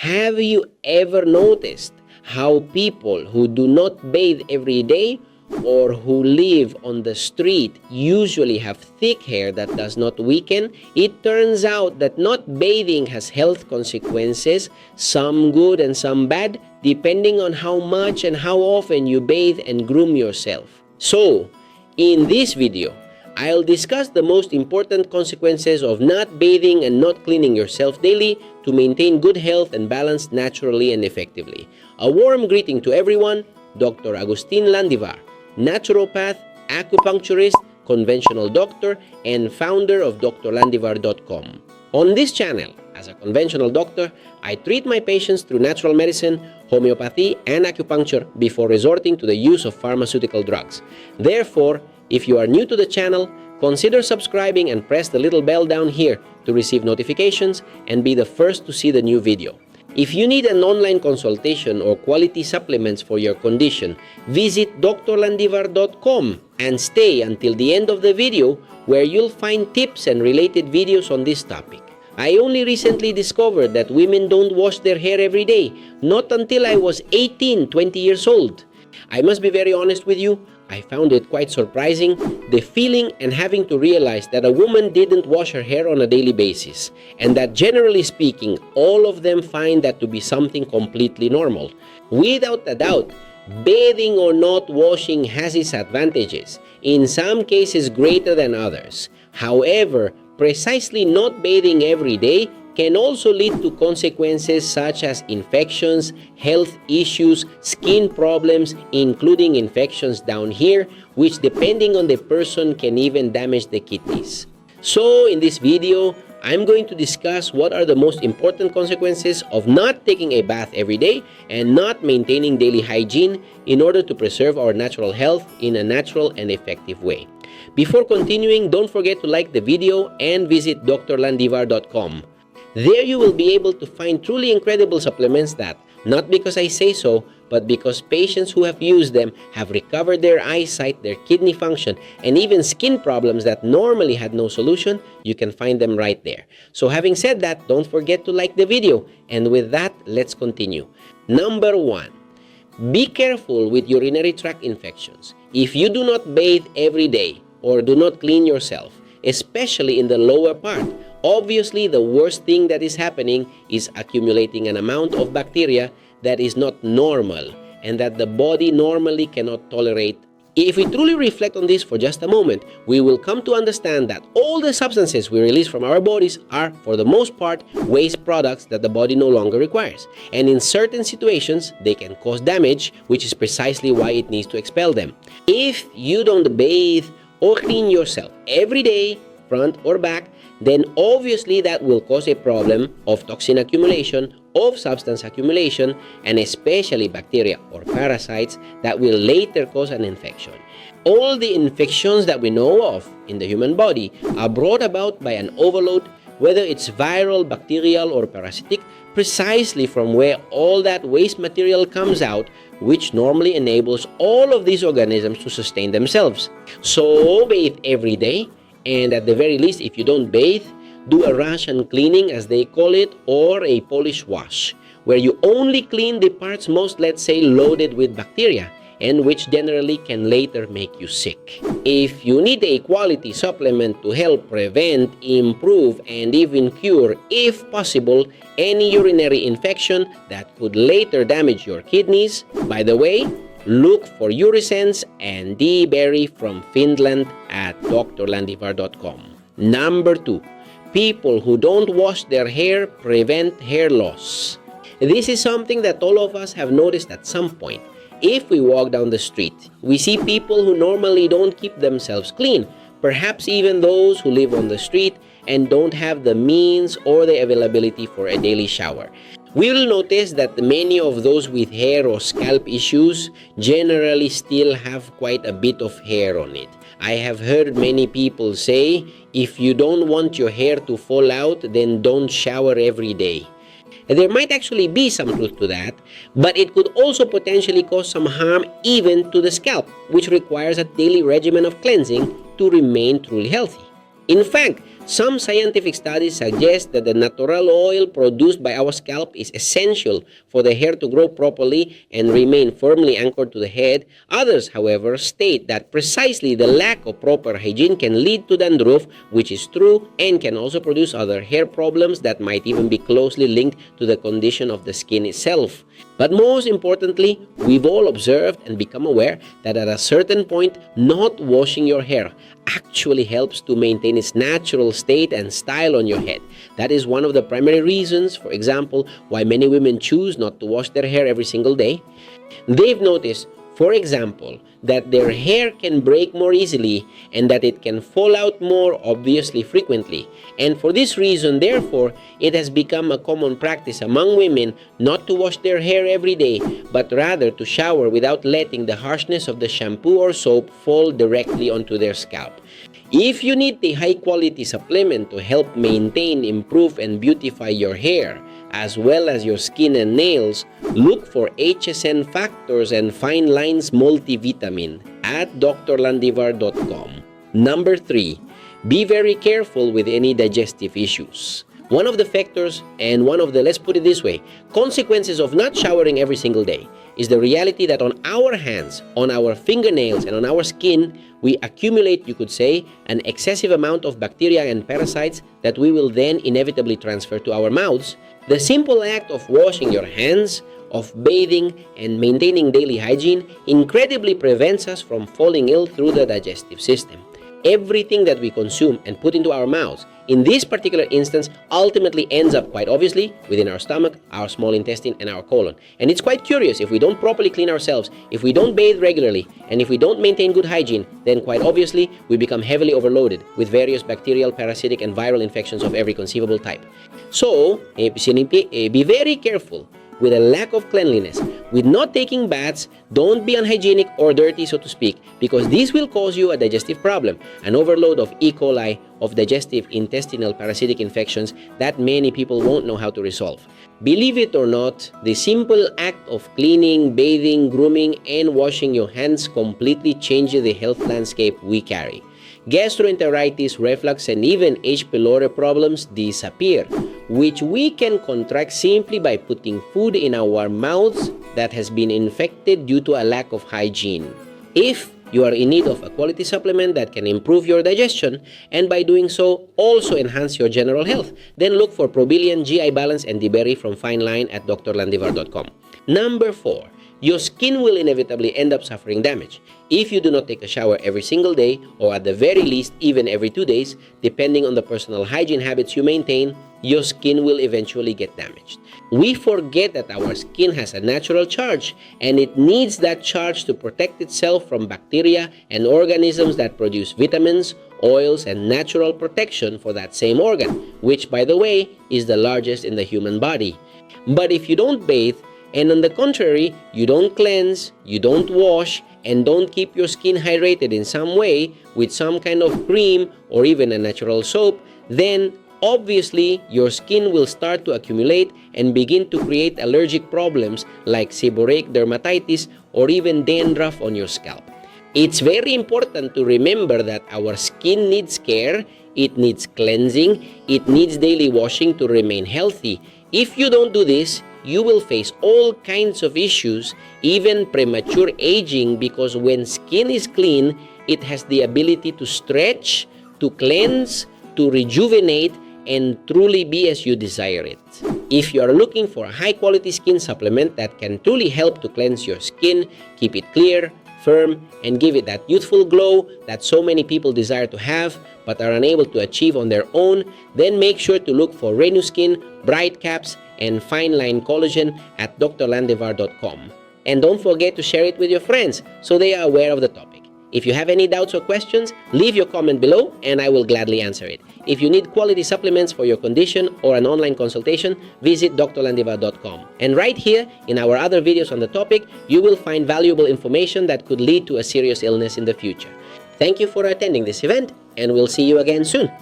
Have you ever noticed how people who do not bathe every day or who live on the street usually have thick hair that does not weaken? It turns out that not bathing has health consequences, some good and some bad, depending on how much and how often you bathe and groom yourself. So, in this video, I'll discuss the most important consequences of not bathing and not cleaning yourself daily to maintain good health and balance naturally and effectively. A warm greeting to everyone, Dr. Agustin Landivar, naturopath, acupuncturist, conventional doctor, and founder of drlandivar.com. On this channel, as a conventional doctor, I treat my patients through natural medicine, homeopathy, and acupuncture before resorting to the use of pharmaceutical drugs. Therefore, if you are new to the channel, consider subscribing and press the little bell down here to receive notifications and be the first to see the new video. If you need an online consultation or quality supplements for your condition, visit drlandivar.com and stay until the end of the video where you'll find tips and related videos on this topic. I only recently discovered that women don't wash their hair every day, not until I was 20 years old. I must be very honest with you, I found it quite surprising, the feeling and having to realize that a woman didn't wash her hair on a daily basis, and that generally speaking, all of them find that to be something completely normal. Without a doubt, bathing or not washing has its advantages, in some cases greater than others. However, precisely not bathing every day can also lead to consequences such as infections, health issues, skin problems, including infections down here, which depending on the person can even damage the kidneys. So in this video, I'm going to discuss what are the most important consequences of not taking a bath every day and not maintaining daily hygiene in order to preserve our natural health in a natural and effective way. Before continuing, don't forget to like the video and visit drlandivar.com. There you will be able to find truly incredible supplements that, not because I say so, but because patients who have used them have recovered their eyesight, their kidney function, and even skin problems that normally had no solution, you can find them right there. So having said that, don't forget to like the video. And with that, let's continue. Number 1. Be careful with urinary tract infections. If you do not bathe every day or do not clean yourself, especially in the lower part, obviously the worst thing that is happening is accumulating an amount of bacteria that is not normal and that the body normally cannot tolerate. If we truly reflect on this for just a moment, we will come to understand that all the substances we release from our bodies are, for the most part, waste products that the body no longer requires. And in certain situations, they can cause damage, which is precisely why it needs to expel them. If you don't bathe or clean yourself every day, front or back, then obviously that will cause a problem of toxin accumulation, of substance accumulation, and especially bacteria or parasites that will later cause an infection. All the infections that we know of in the human body are brought about by an overload, whether it's viral, bacterial, or parasitic, precisely from where all that waste material comes out, which normally enables all of these organisms to sustain themselves. So bathe every day, and at the very least, if you don't bathe, do a rash and cleaning as they call it, or a polish wash, where you only clean the parts most, let's say, loaded with bacteria, and which generally can later make you sick. If you need a quality supplement to help prevent, improve, and even cure, if possible, any urinary infection that could later damage your kidneys, by the way, look for Urisense and D-Berry from Finland at drlandivar.com. Number 2. People who don't wash their hair prevent hair loss. This is something that all of us have noticed at some point. If we walk down the street, we see people who normally don't keep themselves clean, perhaps even those who live on the street and don't have the means or the availability for a daily shower. We will notice that many of those with hair or scalp issues generally still have quite a bit of hair on it. I have heard many people say, if you don't want your hair to fall out, then don't shower every day. There might actually be some truth to that, but it could also potentially cause some harm even to the scalp, which requires a daily regimen of cleansing to remain truly healthy. In fact, Some scientific studies suggest that the natural oil produced by our scalp is essential for the hair to grow properly and remain firmly anchored to the head. Others, however, state that precisely the lack of proper hygiene can lead to dandruff, which is true, and can also produce other hair problems that might even be closely linked to the condition of the skin itself. But most importantly, we've all observed and become aware that at a certain point, not washing your hair actually helps to maintain its natural state and style on your head. That is one of the primary reasons, for example, why many women choose not to wash their hair every single day. They've noticed, for example, that their hair can break more easily and that it can fall out more obviously frequently. And for this reason, therefore, it has become a common practice among women not to wash their hair every day, but rather to shower without letting the harshness of the shampoo or soap fall directly onto their scalp. If you need a high-quality supplement to help maintain, improve, and beautify your hair, as well as your skin and nails, look for HSN Factors and Fine Lines Multivitamin at drlandivar.com. Number 3. Be very careful with any digestive issues. One of the factors and one of the, let's put it this way, consequences of not showering every single day is the reality that on our hands, on our fingernails, and on our skin, we accumulate, you could say, an excessive amount of bacteria and parasites that we will then inevitably transfer to our mouths. The simple act of washing your hands, of bathing, and maintaining daily hygiene incredibly prevents us from falling ill through the digestive system. Everything that we consume and put into our mouths, in this particular instance, ultimately ends up quite obviously within our stomach, our small intestine, and our colon. And it's quite curious, if we don't properly clean ourselves, if we don't bathe regularly, and if we don't maintain good hygiene, then quite obviously we become heavily overloaded with various bacterial, parasitic, and viral infections of every conceivable type. So, be very careful with a lack of cleanliness, with not taking baths. Don't be unhygienic or dirty, so to speak, because this will cause you a digestive problem, an overload of E. coli, of digestive, intestinal, parasitic infections that many people won't know how to resolve. Believe it or not, the simple act of cleaning, bathing, grooming, and washing your hands completely changes the health landscape we carry. Gastroenteritis, reflux, and even H. pylori problems disappear, which we can contract simply by putting food in our mouths that has been infected due to a lack of hygiene. If you are in need of a quality supplement that can improve your digestion and by doing so also enhance your general health, then look for Probilian, GI Balance, and Diberry from Fine Line at drlandivar.com. Number 4. Your skin will inevitably end up suffering damage. If you do not take a shower every single day, or at the very least even every 2 days, depending on the personal hygiene habits you maintain, your skin will eventually get damaged. We forget that our skin has a natural charge, and it needs that charge to protect itself from bacteria and organisms that produce vitamins, oils, and natural protection for that same organ, which, by the way, is the largest in the human body. But if you don't bathe, and on the contrary, you don't cleanse, you don't wash, and don't keep your skin hydrated in some way with some kind of cream or even a natural soap, then obviously your skin will start to accumulate and begin to create allergic problems like seborrheic dermatitis or even dandruff on your scalp. It's very important to remember that our skin needs care, it needs cleansing, it needs daily washing to remain healthy. If you don't do this, you will face all kinds of issues, even premature aging, because when skin is clean, it has the ability to stretch, to cleanse, to rejuvenate, and truly be as you desire it. If you are looking for a high-quality skin supplement that can truly help to cleanse your skin, keep it clear, firm, and give it that youthful glow that so many people desire to have but are unable to achieve on their own, then make sure to look for Renew Skin, Bright Caps, and Fine Line Collagen at drlandivar.com. And don't forget to share it with your friends so they are aware of the topic. If you have any doubts or questions, leave your comment below and I will gladly answer it. If you need quality supplements for your condition or an online consultation, visit drlandivar.com. And right here in our other videos on the topic, you will find valuable information that could lead to a serious illness in the future. Thank you for attending this event, and we'll see you again soon.